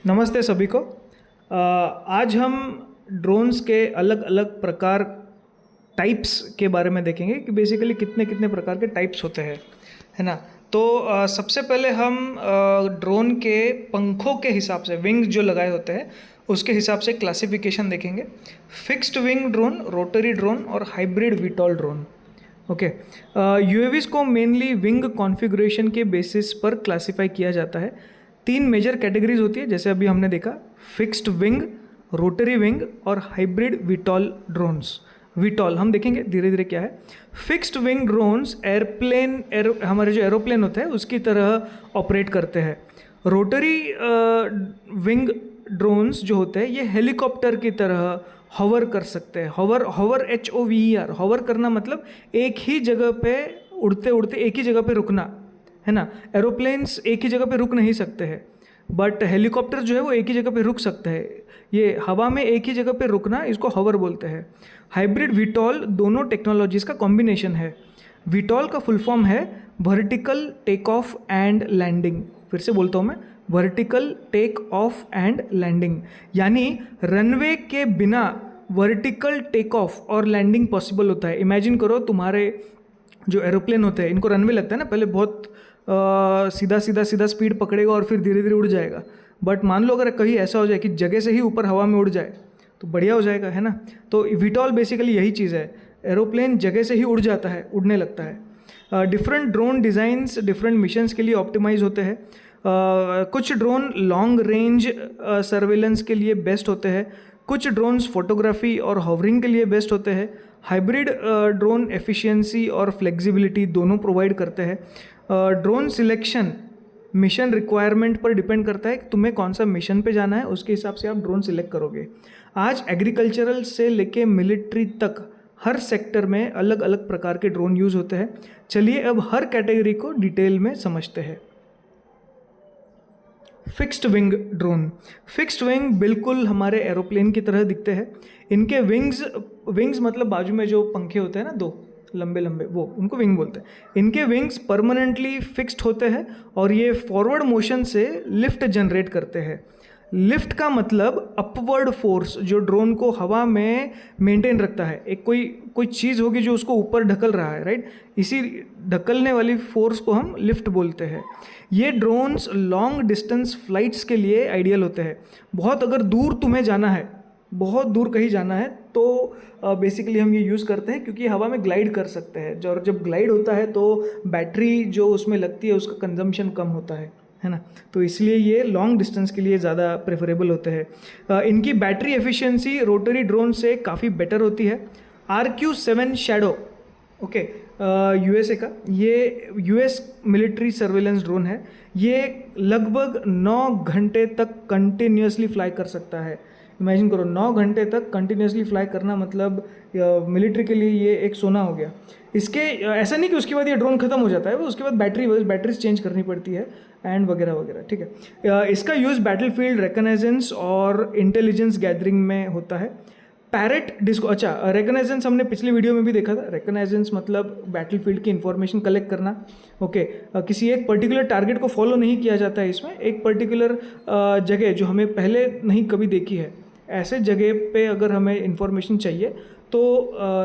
नमस्ते सभी को। आज हम ड्रोन्स के अलग अलग प्रकार टाइप्स के बारे में देखेंगे कि बेसिकली कितने कितने प्रकार के टाइप्स होते हैं, है ना। तो सबसे पहले हम ड्रोन के पंखों के हिसाब से, विंग्स जो लगाए होते हैं उसके हिसाब से क्लासिफिकेशन देखेंगे। Fixed wing drone, rotary drone और हाइब्रिड वीटॉल ड्रोन। ओके, यूएवीज को मेनली विंग कॉन्फ़िगरेशन के बेसिस पर क्लासिफाई किया जाता है। 3 मेजर कैटेगरीज होती है, जैसे अभी हमने देखा, फिक्स्ड विंग, रोटरी विंग और हाइब्रिड वीटॉल ड्रोन्स। वीटॉल हम देखेंगे धीरे धीरे क्या है। फिक्स्ड विंग ड्रोन्स हमारे जो एरोप्लेन होते हैं उसकी तरह ऑपरेट करते हैं। रोटरी विंग ड्रोन्स जो होते हैं ये हेलीकॉप्टर की तरह हॉवर कर सकते हैं। हॉवर HOVER, हॉवर करना मतलब एक ही जगह पे उड़ते उड़ते एक ही जगह पे रुकना, है ना। एरोप्लेन्स एक ही जगह पे रुक नहीं सकते हैं, बट हेलीकॉप्टर जो है वो एक ही जगह पे रुक सकते हैं। ये हवा में एक ही जगह पे रुकना, इसको हॉवर बोलते हैं। हाइब्रिड वीटॉल दोनों टेक्नोलॉजीज़ का कॉम्बिनेशन है। वीटॉल का फुल फॉर्म है vertical take off and landing. फिर से बोलता हूँ मैं, vertical take off and landing, यानी रनवे के बिना वर्टिकल टेक ऑफ और लैंडिंग पॉसिबल होता है। इमेजिन करो, तुम्हारे जो एरोप्लेन होते हैं इनको रनवे लगता है ना, पहले बहुत सीधा सीधा सीधा स्पीड पकड़ेगा और फिर धीरे धीरे उड़ जाएगा। बट मान लो अगर कहीं ऐसा हो जाए कि जगह से ही ऊपर हवा में उड़ जाए तो बढ़िया हो जाएगा, है ना। तो वीटॉल बेसिकली यही चीज़ है, एरोप्लेन जगह से ही उड़ जाता है, उड़ने लगता है। Different drone designs different missions के लिए ऑप्टिमाइज होते हैं। कुछ ड्रोन लॉन्ग रेंज सर्वेलेंस के लिए बेस्ट होते हैं, कुछ ड्रोन्स फोटोग्राफी और हॉवरिंग के लिए बेस्ट होते हैं। हाइब्रिड ड्रोन एफिशिएंसी और फ्लेक्सिबिलिटी दोनों प्रोवाइड करते हैं। ड्रोन सिलेक्शन मिशन रिक्वायरमेंट पर डिपेंड करता है कि तुम्हें कौन सा मिशन पे जाना है, उसके हिसाब से आप ड्रोन सिलेक्ट करोगे। आज एग्रीकल्चरल से लेके मिलिट्री तक हर सेक्टर में अलग अलग प्रकार के ड्रोन यूज़ होते हैं। चलिए अब हर कैटेगरी को डिटेल में समझते हैं। Fixed wing drone. Fixed wing बिल्कुल हमारे एरोप्लेन की तरह दिखते हैं। इनके विंग्स मतलब बाजू में जो पंखे होते हैं ना, 2 लंबे लंबे, वो उनको विंग बोलते हैं। इनके विंग्स परमानेंटली फिक्स्ड होते हैं और ये फॉरवर्ड मोशन से लिफ्ट जनरेट करते हैं। लिफ्ट का मतलब अपवर्ड फोर्स, जो ड्रोन को हवा में मेंटेन रखता है। एक कोई चीज़ होगी जो उसको ऊपर ढकल रहा है, राइट। इसी ढकलने वाली फोर्स को हम लिफ्ट बोलते हैं। ये ड्रोन्स लॉन्ग डिस्टेंस फ्लाइट्स के लिए आइडियल होते हैं। बहुत अगर दूर तुम्हें जाना है, बहुत दूर कहीं जाना है, तो बेसिकली हम ये यूज़ करते हैं, क्योंकि हवा में ग्लाइड कर सकते हैं। और जब ग्लाइड होता है तो बैटरी जो उसमें लगती है उसका कंजम्पशन कम होता है ना। तो इसलिए ये लॉन्ग डिस्टेंस के लिए ज़्यादा प्रेफरेबल होते हैं। इनकी बैटरी एफिशिएंसी रोटरी ड्रोन से काफ़ी बेटर होती है। RQ-7 शैडो, ओके, USA का, ये US मिलिट्री सर्वेलेंस ड्रोन है। ये लगभग 9 घंटे तक कंटिन्यूसली फ्लाई कर सकता है। इमेजिन करो, 9 घंटे तक कंटिन्यूसली फ्लाई करना मतलब मिलिट्री के लिए ये एक सोना हो गया। इसके ऐसा नहीं कि उसके बाद ये ड्रोन खत्म हो जाता है, उसके बाद बैटरीज चेंज करनी पड़ती है एंड वगैरह वगैरह, ठीक है। इसका यूज़ बैटलफील्ड रिकॉग्निजेंस और इंटेलिजेंस गैदरिंग में होता है। पैरेट डिस्को, अच्छा, रिकॉग्निजेंस हमने पिछली वीडियो में भी देखा था। रिकॉग्निजेंस मतलब बैटलफील्ड की इंफॉर्मेशन कलेक्ट करना, ओके। किसी एक पर्टिकुलर टारगेट को फॉलो नहीं किया जाता है इसमें, एक पर्टिकुलर जगह जो हमें पहले नहीं कभी देखी है, ऐसे जगह पे अगर हमें इंफॉर्मेशन चाहिए तो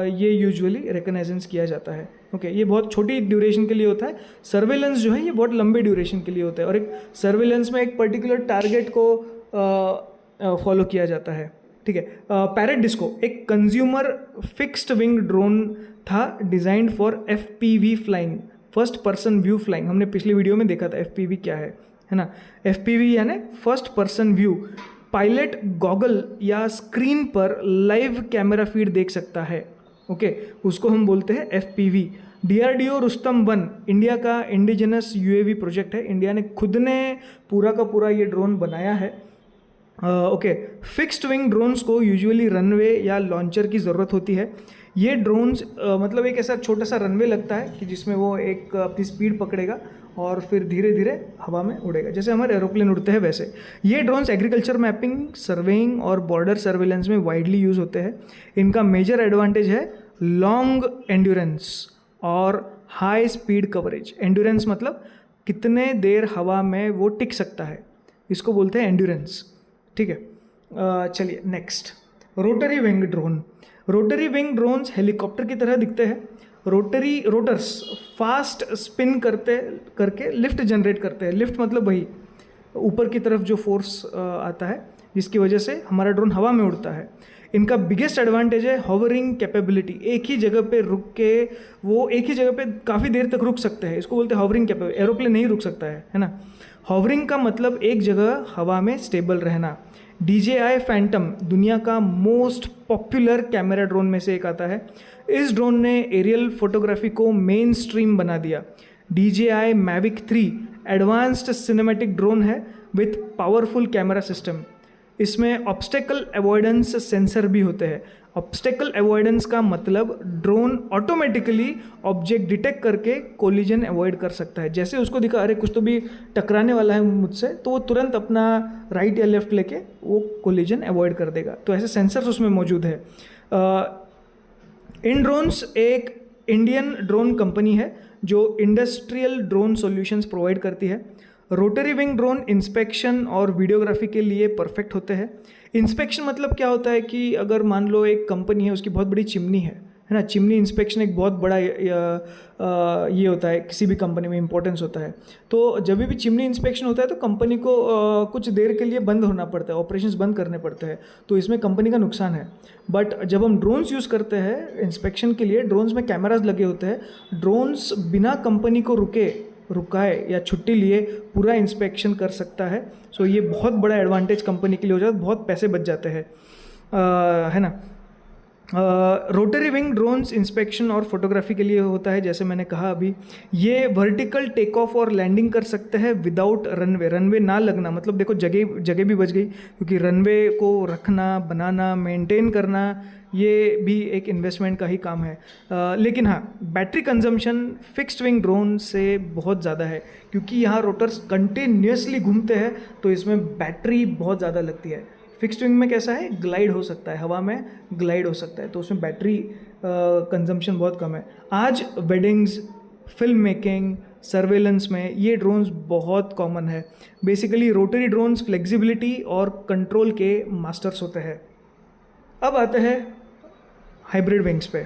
ये यूजुअली रिकॉग्निजेंस किया जाता है, ओके। ये बहुत छोटी ड्यूरेशन के लिए होता है। सर्वेलेंस जो है ये बहुत लंबे ड्यूरेशन के लिए होता है, और एक सर्वेलेंस में एक पर्टिकुलर टारगेट को फॉलो किया जाता है, ठीक है। पैरेट डिस्को एक कंज्यूमर फिक्स्ड विंग ड्रोन था, designed for FPV flying, first person view flying. हमने पिछली वीडियो में देखा था FPV क्या है ना। FPV यानी first person view. Pilot goggle या स्क्रीन पर लाइव कैमरा फीड देख सकता है, ओके, उसको हम बोलते हैं FPV। DRDO रुस्तम 1 इंडिया का इंडिजिनस UAV प्रोजेक्ट है। इंडिया ने खुद ने पूरा का पूरा ये ड्रोन बनाया है, ओके। फिक्स्ड विंग ड्रोन्स को यूजुअली रनवे या लॉन्चर की ज़रूरत होती है। ये ड्रोन्स मतलब एक ऐसा छोटा सा रनवे लगता है कि जिसमें वो एक अपनी स्पीड पकड़ेगा और फिर धीरे धीरे हवा में उड़ेगा, जैसे हमारे एरोप्लेन उड़ते हैं वैसे। ये ड्रोन्स एग्रीकल्चर मैपिंग, सर्वेइंग और बॉर्डर सर्वेलेंस में वाइडली यूज़ होते हैं। इनका मेजर एडवांटेज है लॉन्ग एंड्योरेंस और हाई स्पीड कवरेज। एंड्योरेंस मतलब कितने देर हवा में वो टिक सकता है, इसको बोलते हैं एंड्योरेंस, ठीक है। चलिए next, rotary wing drone. Rotary wing drones helicopter की तरह दिखते हैं। रोटर्स फास्ट स्पिन करके लिफ्ट जनरेट करते हैं। लिफ्ट मतलब वही ऊपर की तरफ जो फोर्स आता है जिसकी वजह से हमारा ड्रोन हवा में उड़ता है। इनका बिगेस्ट एडवांटेज है हॉवरिंग कैपेबिलिटी। एक ही जगह पे रुक के वो एक ही जगह पे काफ़ी देर तक रुक सकते हैं, इसको बोलते हैं हॉवरिंग कैपेबिलिटी। एरोप्लेन नहीं रुक सकता है ना। हॉवरिंग का मतलब एक जगह हवा में स्टेबल रहना। DJI फैंटम दुनिया का मोस्ट पॉपुलर कैमरा ड्रोन में से एक आता है। इस ड्रोन ने एरियल फोटोग्राफी को मेन स्ट्रीम बना दिया। DJI Mavic 3 advanced cinematic drone है विथ पावरफुल कैमरा सिस्टम। इसमें ऑब्स्टेकल अवॉइडेंस सेंसर भी होते हैं। ऑब्स्टेकल अवॉइडेंस का मतलब ड्रोन ऑटोमेटिकली ऑब्जेक्ट डिटेक्ट करके कोलिजन अवॉइड कर सकता है। जैसे उसको दिखा अरे कुछ तो भी टकराने वाला है मुझसे, तो वो तुरंत अपना राइट या लेफ्ट लेके वो कोलिजन अवॉइड कर देगा। तो ऐसे सेंसर्स उसमें मौजूद है। InDrones एक इंडियन ड्रोन कंपनी है जो इंडस्ट्रियल ड्रोन सॉल्यूशंस प्रोवाइड करती है। रोटरी विंग ड्रोन इंस्पेक्शन और वीडियोग्राफी के लिए परफेक्ट होते हैं। इंस्पेक्शन मतलब क्या होता है कि अगर मान लो एक कंपनी है, उसकी बहुत बड़ी चिमनी है ना। चिमनी इंस्पेक्शन एक बहुत बड़ा ये होता है, किसी भी कंपनी में इंपॉर्टेंस होता है। तो जब भी चिमनी इंस्पेक्शन होता है तो कंपनी को कुछ देर के लिए बंद होना पड़ता है, ऑपरेशंस बंद करने पड़ते हैं, तो इसमें कंपनी का नुकसान है। बट जब हम ड्रोन्स यूज़ करते हैं इंस्पेक्शन के लिए, ड्रोन्स में कैमराज लगे होते हैं। ड्रोन्स बिना कंपनी को रुकाए या छुट्टी लिए पूरा इंस्पेक्शन कर सकता है। सो ये बहुत बड़ा एडवांटेज कंपनी के लिए हो जाता है, बहुत पैसे बच जाते हैं, है ना। रोटरी विंग ड्रोन्स इंस्पेक्शन और फोटोग्राफी के लिए होता है। जैसे मैंने कहा अभी, ये वर्टिकल टेक ऑफ और लैंडिंग कर सकते हैं विदाउट रनवे ना लगना। मतलब देखो जगह भी बच गई, क्योंकि रनवे को रखना, बनाना, मेंटेन करना ये भी एक इन्वेस्टमेंट का ही काम है। लेकिन हाँ, battery consumption fixed wing drone से बहुत ज़्यादा है, क्योंकि यहाँ रोटर्स कंटिन्यूसली घूमते हैं तो इसमें बैटरी बहुत ज़्यादा लगती है। फिक्स्ड विंग में कैसा है, ग्लाइड हो सकता है, हवा में ग्लाइड हो सकता है, तो उसमें बैटरी कंजम्पशन बहुत कम है। आज वेडिंग्स, फिल्म मेकिंग, सर्वेलेंस में ये ड्रोन्स बहुत कॉमन है। बेसिकली रोटरी ड्रोन्स फ्लेक्सिबिलिटी और कंट्रोल के मास्टर्स होते हैं। अब आते हैं हाइब्रिड विंग्स पे।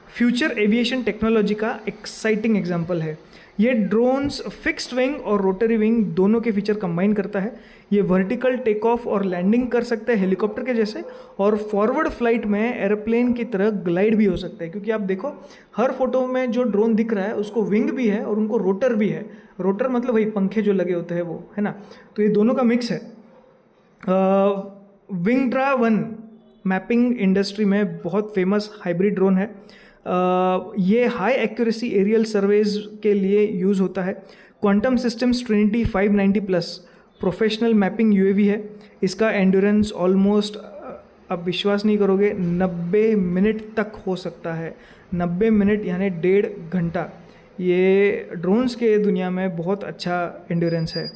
फ्यूचर एविएशन टेक्नोलॉजी का एक्साइटिंग एग्जांपल है। ये ड्रोन्स फिक्स्ड विंग और रोटरी विंग दोनों के फीचर कंबाइन करता है। ये वर्टिकल टेक ऑफ और लैंडिंग कर सकता है हेलीकॉप्टर के जैसे, और फॉरवर्ड फ्लाइट में एरोप्लेन की तरह ग्लाइड भी हो सकता है। क्योंकि आप देखो हर फोटो में जो ड्रोन दिख रहा है उसको विंग भी है और उनको रोटर भी है। रोटर मतलब वही पंखे जो लगे होते हैं वो, है ना। तो ये दोनों का मिक्स है। विंगड्रा 1 मैपिंग इंडस्ट्री में बहुत फेमस हाइब्रिड ड्रोन है। ये हाई एक्यूरेसी एरियल सर्वेज के लिए यूज़ होता है। Quantum systems Trinity 590+ professional mapping UAV है। इसका एंड्योरेंस ऑलमोस्ट, अब विश्वास नहीं करोगे, 90 मिनट तक हो सकता है। 90 मिनट यानी 1.5 घंटा। ये ड्रोन्स के दुनिया में बहुत अच्छा एंड्योरेंस है।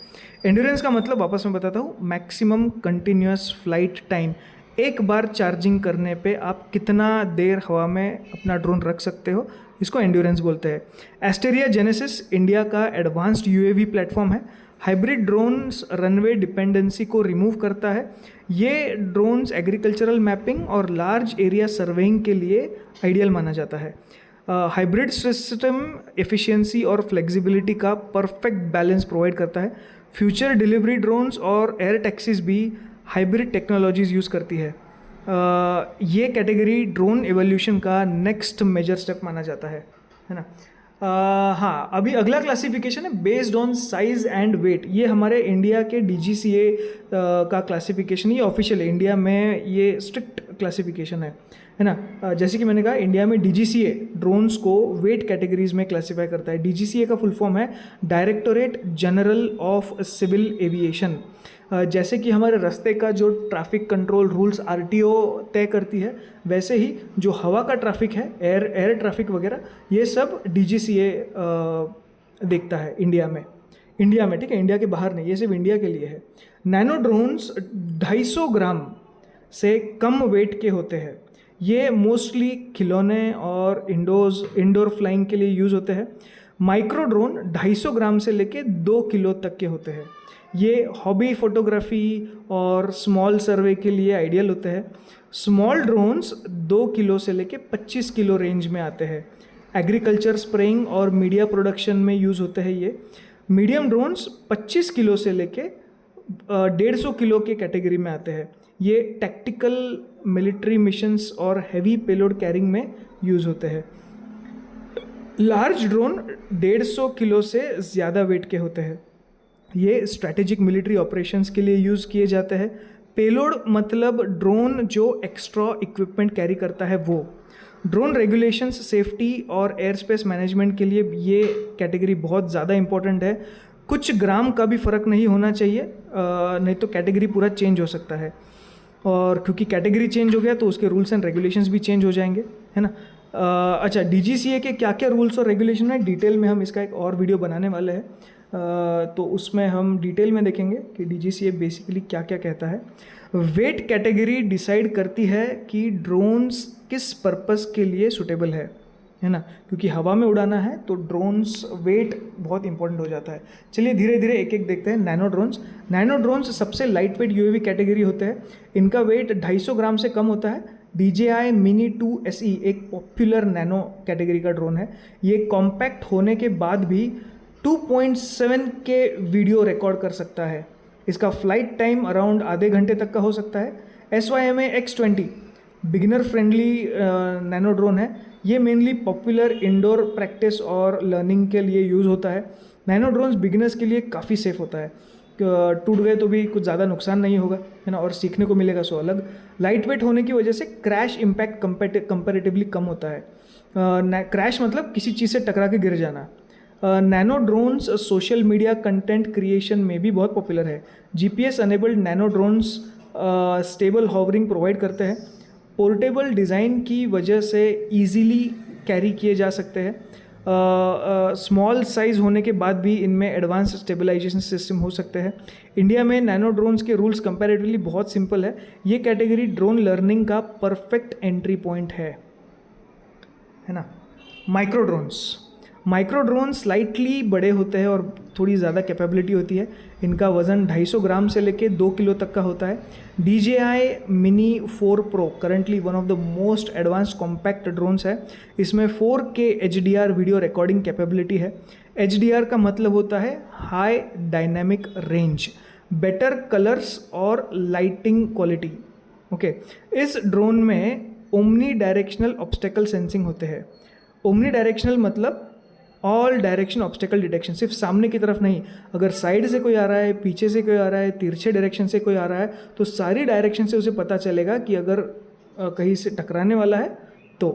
एंड्योरेंस का मतलब वापस मैं बताता हूँ, मैक्सिमम कंटिन्यूस फ्लाइट टाइम। एक बार चार्जिंग करने पे आप कितना देर हवा में अपना ड्रोन रख सकते हो, इसको एंड्योरेंस बोलते हैं। एस्टेरिया जेनेसिस इंडिया का एडवांस्ड UAV प्लेटफॉर्म है। हाइब्रिड ड्रोन्स रनवे डिपेंडेंसी को रिमूव करता है। ये ड्रोन्स एग्रीकल्चरल मैपिंग और लार्ज एरिया सर्वेइंग के लिए आइडियल माना जाता है। हाइब्रिड सिस्टम एफिशिएंसी और फ्लेक्सिबिलिटी का परफेक्ट बैलेंस प्रोवाइड करता है। फ्यूचर डिलीवरी ड्रोन्स और एयर टैक्सीज भी हाइब्रिड टेक्नोलॉजीज़ यूज़ करती है। ये कैटेगरी ड्रोन एवोल्यूशन का नेक्स्ट मेजर स्टेप माना जाता है ना। हाँ, अभी अगला क्लासिफिकेशन है based on size and weight. ये हमारे इंडिया के DGCA का क्लासिफिकेशन, ये ऑफिशियल है। इंडिया में ये स्ट्रिक्ट क्लासिफिकेशन है ना। जैसे कि मैंने कहा, इंडिया में DGCA ड्रोन्स को वेट कैटेगरीज में क्लासीफाई करता है। DGCA का फुल फॉर्म है Directorate General of Civil Aviation. जैसे कि हमारे रास्ते का जो ट्रैफिक कंट्रोल रूल्स RTO तय करती है, वैसे ही जो हवा का ट्रैफिक है, एयर ट्रैफिक वगैरह, ये सब DGCA देखता है इंडिया में, ठीक है। इंडिया के बाहर नहीं, ये सिर्फ इंडिया के लिए है। नैनो ड्रोन्स 250 ग्राम से कम वेट के होते हैं। ये मोस्टली खिलौने और इंडोर फ्लाइंग के लिए यूज़ होते हैं। माइक्रो ड्रोन 250 ग्राम से लेके 2 किलो तक के होते हैं। ये हॉबी फोटोग्राफी और स्मॉल सर्वे के लिए आइडियल होते हैं। स्मॉल ड्रोन्स 2 किलो से लेके 25 किलो रेंज में आते हैं। एग्रीकल्चर स्प्रेइंग और मीडिया प्रोडक्शन में यूज़ होते हैं ये। मीडियम ड्रोन्स 25 किलो से लेके 150 किलो के कैटेगरी में आते हैं। ये टैक्टिकल मिलिट्री मिशंस और हैवी पेलोड कैरिंग में यूज़ होते हैं। लार्ज ड्रोन 150 किलो से ज़्यादा वेट के होते हैं। ये स्ट्रैटेजिक मिलिट्री ऑपरेशंस के लिए यूज़ किए जाते हैं। पेलोड मतलब ड्रोन जो एक्स्ट्रा इक्विपमेंट कैरी करता है वो। ड्रोन रेगुलेशंस, सेफ्टी और एयर स्पेस मैनेजमेंट के लिए ये कैटेगरी बहुत ज़्यादा इंपॉर्टेंट है। कुछ ग्राम का भी फ़र्क नहीं होना चाहिए, नहीं तो कैटेगरी पूरा चेंज हो सकता है। और क्योंकि कैटेगरी चेंज हो गया तो उसके रूल्स एंड रेगुलेशंस भी चेंज हो जाएंगे, है ना। अच्छा, DGCA के क्या क्या रूल्स और रेगुलेशन है, डिटेल में हम इसका एक और वीडियो बनाने वाले हैं, तो उसमें हम डिटेल में देखेंगे कि DGCA बेसिकली क्या क्या कहता है। वेट कैटेगरी डिसाइड करती है कि ड्रोन्स किस पर्पस के लिए सूटेबल है ना, क्योंकि हवा में उड़ाना है तो ड्रोन्स वेट बहुत इंपॉर्टेंट हो जाता है। चलिए धीरे धीरे एक एक देखते हैं। नैनो ड्रोन्स सबसे लाइट वेट UAV कैटेगरी होते हैं। इनका वेट 250 ग्राम से कम होता है। DJI Mini 2 SE एक पॉपुलर नैनो कैटेगरी का ड्रोन है। ये कॉम्पैक्ट होने के बाद भी 2.7 के वीडियो रिकॉर्ड कर सकता है। इसका फ्लाइट टाइम अराउंड आधे घंटे तक का हो सकता है। SYMA X20 beginner friendly nano drone है। ये मेनली पॉपुलर इंडोर प्रैक्टिस और लर्निंग के लिए यूज़ होता है। नैनो ड्रोन्स बिगिनर्स के लिए काफ़ी सेफ होता है, टूट गए तो भी कुछ ज़्यादा नुकसान नहीं होगा, है ना, और सीखने को मिलेगा सो अलग। लाइट वेट होने की वजह से क्रैश इम्पैक्ट कंपैरेटिवली कम होता है। क्रैश मतलब किसी चीज़ से टकरा के गिर जाना। Nano drones social media content creation में भी बहुत पॉपुलर है। GPS enabled nano drones stable hovering provide करते हैं। पोर्टेबल डिज़ाइन की वजह से इजीली कैरी किए जा सकते हैं। स्मॉल साइज़ होने के बाद भी इनमें एडवांस स्टेबलाइजेशन सिस्टम हो सकते हैं। इंडिया में नैनो ड्रोन्स के रूल्स कंपैरेटिवली बहुत सिंपल है। ये कैटेगरी ड्रोन लर्निंग का परफेक्ट एंट्री पॉइंट है ना। माइक्रो ड्रोन स्लाइटली बड़े होते हैं और थोड़ी ज़्यादा कैपेबिलिटी होती है। इनका वज़न 250 ग्राम से लेके 2 किलो तक का होता है। DJI Mini 4 Pro currently one of the most advanced compact drones है। इसमें 4K HDR video recording capability है। HDR का मतलब होता है high dynamic range, better colours और लाइटिंग क्वालिटी। ओके, इस ड्रोन में ओमनी डायरेक्शनल ऑब्स्टेकल सेंसिंग होते हैं। ओमनी डायरेक्शनल मतलब ऑल डायरेक्शन ऑब्स्टेकल डिटेक्शन, सिर्फ सामने की तरफ नहीं, अगर साइड से कोई आ रहा है, पीछे से कोई आ रहा है, तिरछे डायरेक्शन से कोई आ रहा है, तो सारी डायरेक्शन से उसे पता चलेगा कि अगर कहीं से टकराने वाला है तो।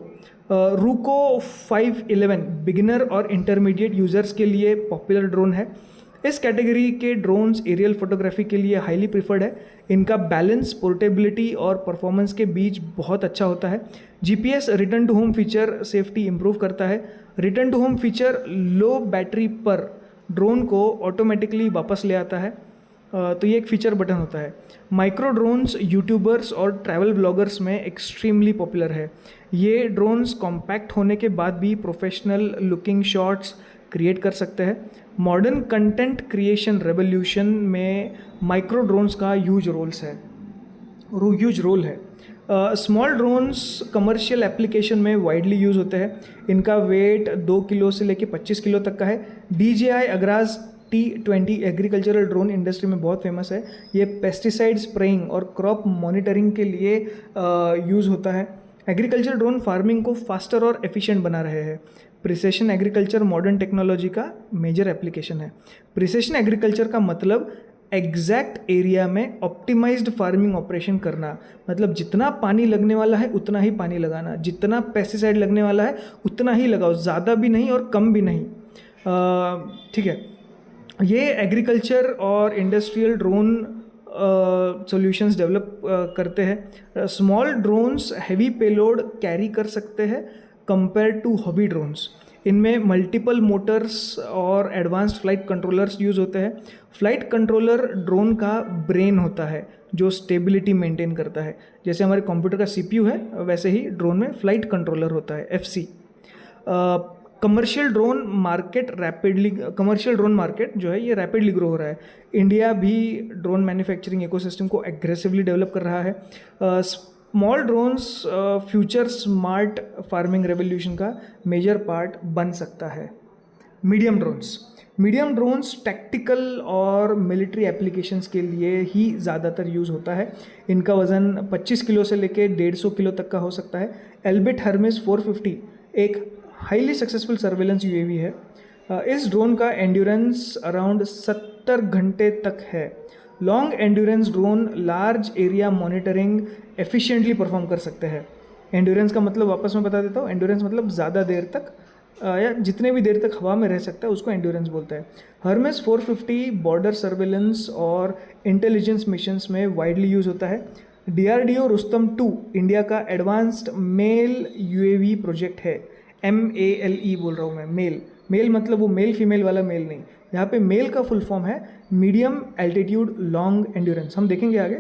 रूको 511 बिगिनर और इंटरमीडिएट यूज़र्स के लिए पॉपुलर ड्रोन है। इस कैटेगरी के ड्रोन्स एरियल फोटोग्राफी के लिए हाईली प्रिफर्ड है। इनका बैलेंस पोर्टेबिलिटी और परफॉर्मेंस के बीच बहुत अच्छा होता है। GPS return to home feature safety improve करता है। Return to home feature low battery पर ड्रोन को ऑटोमेटिकली वापस ले आता है, तो ये एक फीचर बटन होता है। माइक्रो ड्रोन्स यूट्यूबर्स और ट्रैवल ब्लॉगर्स में एक्सट्रीमली पॉपुलर है। ये ड्रोन्स कॉम्पैक्ट होने के बाद भी प्रोफेशनल लुकिंग शॉट्स क्रिएट कर सकते हैं। मॉडर्न कंटेंट क्रिएशन रेवोल्यूशन में माइक्रो ड्रोन्स का ह्यूज रोल है। स्मॉल ड्रोन्स कमर्शियल एप्लीकेशन में वाइडली यूज़ होते हैं। इनका वेट 2 किलो से लेके 25 किलो तक का है। DJI Agraj T20 agricultural drone industry में बहुत फेमस है। ये पेस्टिसाइड स्प्रेइंग और क्रॉप मॉनिटरिंग के लिए यूज़ होता है। एग्रीकल्चर ड्रोन फार्मिंग को फास्टर और एफिशिएंट बना रहे हैं। प्रिसिशन एग्रीकल्चर मॉडर्न टेक्नोलॉजी का मेजर एप्लीकेशन है। प्रिसिशन एग्रीकल्चर का मतलब एग्जैक्ट एरिया में ऑप्टिमाइज्ड फार्मिंग ऑपरेशन करना, मतलब जितना पानी लगने वाला है उतना ही पानी लगाना, जितना पेस्टिसाइड लगने वाला है उतना ही लगाओ, ज़्यादा भी नहीं और कम भी नहीं। ठीक है, ये एग्रीकल्चर और इंडस्ट्रियल ड्रोन सॉल्यूशंस डेवलप करते हैं। Small drones heavy payload carry कर सकते हैं कंपेयर टू हॉबी ड्रोन्स। इनमें मल्टीपल मोटर्स और एडवांस्ड फ्लाइट कंट्रोलर्स यूज़ होते हैं। फ्लाइट कंट्रोलर ड्रोन का ब्रेन होता है जो स्टेबिलिटी मेंटेन करता है। जैसे हमारे कंप्यूटर का CPU है, वैसे ही ड्रोन में फ्लाइट कंट्रोलर होता है, FC। कमर्शियल ड्रोन मार्केट जो है ये रैपिडली ग्रो हो रहा है। इंडिया भी ड्रोन मैन्युफैक्चरिंग इकोसिस्टम को एग्रेसिवली डेवलप कर रहा है। Small drones future smart farming revolution का मेजर पार्ट बन सकता है। मीडियम ड्रोन्स टैक्टिकल और मिलिट्री एप्लीकेशंस के लिए ही ज़्यादातर यूज़ होता है। इनका वज़न 25 किलो से लेके 150 किलो तक का हो सकता है। एल्बिट हर्मेस 450 एक हाईली सक्सेसफुल सर्वेलेंस यूएवी है। इस ड्रोन का एंड्योरेंस अराउंड 70 घंटे तक है। Long endurance drone large area monitoring efficiently perform कर सकते हैं। एंड्योरेंस का मतलब वापस मैं बता देता हूँ। एंड्योरेंस मतलब ज़्यादा देर तक या जितने भी देर तक हवा में रह सकता है उसको एंड्योरेंस बोलते हैं। हर्मेस 450 बॉर्डर सर्वेलेंस और इंटेलिजेंस मिशंस में वाइडली यूज़ होता है। DRDO रुस्तम 2 इंडिया का एडवांस्ड मेल यूएवी प्रोजेक्ट है। MALE बोल रहा हूँ मैं, मेल मतलब वो मेल फीमेल वाला मेल नहीं। यहाँ पे मेल का फुल फॉर्म है मीडियम एल्टीट्यूड लॉन्ग एंड्योरेंस। हम देखेंगे आगे,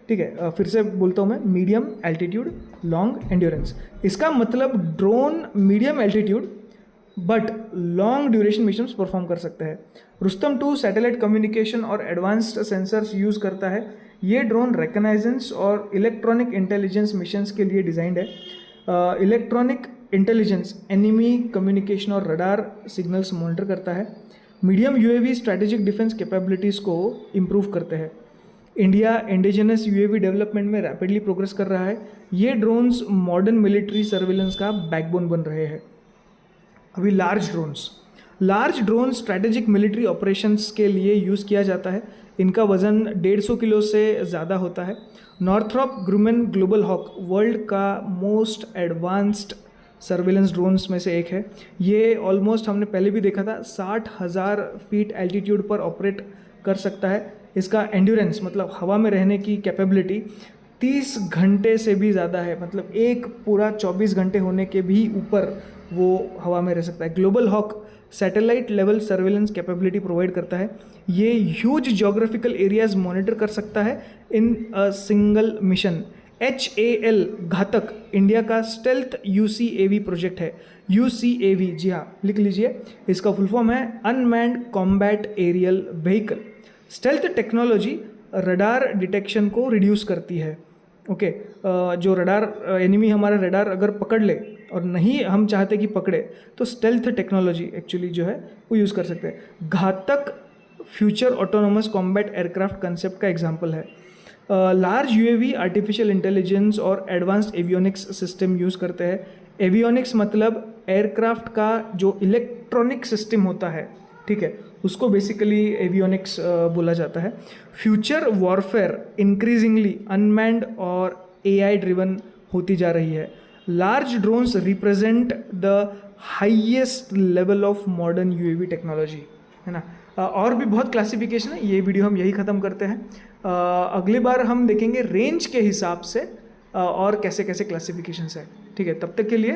ठीक है। फिर से बोलता हूँ मैं, मीडियम एल्टीट्यूड लॉन्ग एंड्योरेंस। इसका मतलब drone medium altitude but long duration missions perform कर सकते हैं। रुस्तम 2 सैटेलाइट कम्युनिकेशन और एडवांस्ड सेंसर्स यूज़ करता है। ये ड्रोन रिकग्नाइजेंस और इलेक्ट्रॉनिक इंटेलिजेंस मिशंस के लिए डिज़ाइंड है। इलेक्ट्रॉनिक इंटेलिजेंस एनिमी कम्युनिकेशन और रडार सिग्नल्स मॉनिटर करता है। Medium UAV strategic defence capabilities को इम्प्रूव करते हैं। इंडिया इंडिजिनस यूएवी डेवलपमेंट में रैपिडली प्रोग्रेस कर रहा है। ये ड्रोन्स मॉडर्न मिलिट्री सर्विलेंस का बैकबोन बन रहे हैं। अभी large drone strategic military operations के लिए यूज़ किया जाता है। इनका वज़न 150 किलो से ज़्यादा होता है। Northrop Grumman global hoc world का मोस्ट एडवांस्ड सर्वेलेंस ड्रोन्स में से एक है। ये ऑलमोस्ट हमने पहले भी देखा था 60,000 फीट एल्टीट्यूड पर ऑपरेट कर सकता है। इसका एंड्योरेंस मतलब हवा में रहने की कैपेबिलिटी 30 घंटे से भी ज़्यादा है। मतलब एक पूरा 24 घंटे होने के भी ऊपर वो हवा में रह सकता है। Global Hawk satellite level surveillance capability provide करता है। ये ह्यूज जोग्राफिकल एरियाज मॉनिटर कर सकता है in a single mission. HAL Ghatak India का स्टेल्थ UCAV प्रोजेक्ट है। UCAV, जी हाँ लिख लीजिए, इसका फुल फॉर्म है unmanned combat aerial vehicle. Stealth technology radar detection को रिड्यूस करती है। ओके, जो रडार एनिमी हमारा रडार अगर पकड़ ले और नहीं हम चाहते कि पकड़े तो स्टेल्थ टेक्नोलॉजी एक्चुअली जो है वो यूज़ कर सकते हैं। घातक future autonomous combat aircraft concept का एग्जांपल है। लार्ज यूएवी आर्टिफिशियल इंटेलिजेंस और एडवांस्ड एवियोनिक्स सिस्टम यूज़ करते हैं। एवियोनिक्स मतलब एयरक्राफ्ट का जो इलेक्ट्रॉनिक सिस्टम होता है, ठीक है, उसको बेसिकली एवियोनिक्स बोला जाता है। फ्यूचर वॉरफेयर इंक्रीजिंगली अनमैन्ड और AI ड्रिवन होती जा रही है। Large drones represent the highest level of modern UAV technology, है ना। और भी बहुत क्लासिफिकेशन है, ये वीडियो हम यही ख़त्म करते हैं। अगली बार हम देखेंगे रेंज के हिसाब से और कैसे कैसे क्लासिफिकेशंस है, ठीक है। तब तक के लिए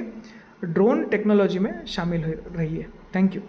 ड्रोन टेक्नोलॉजी में शामिल रहिए। Thank you.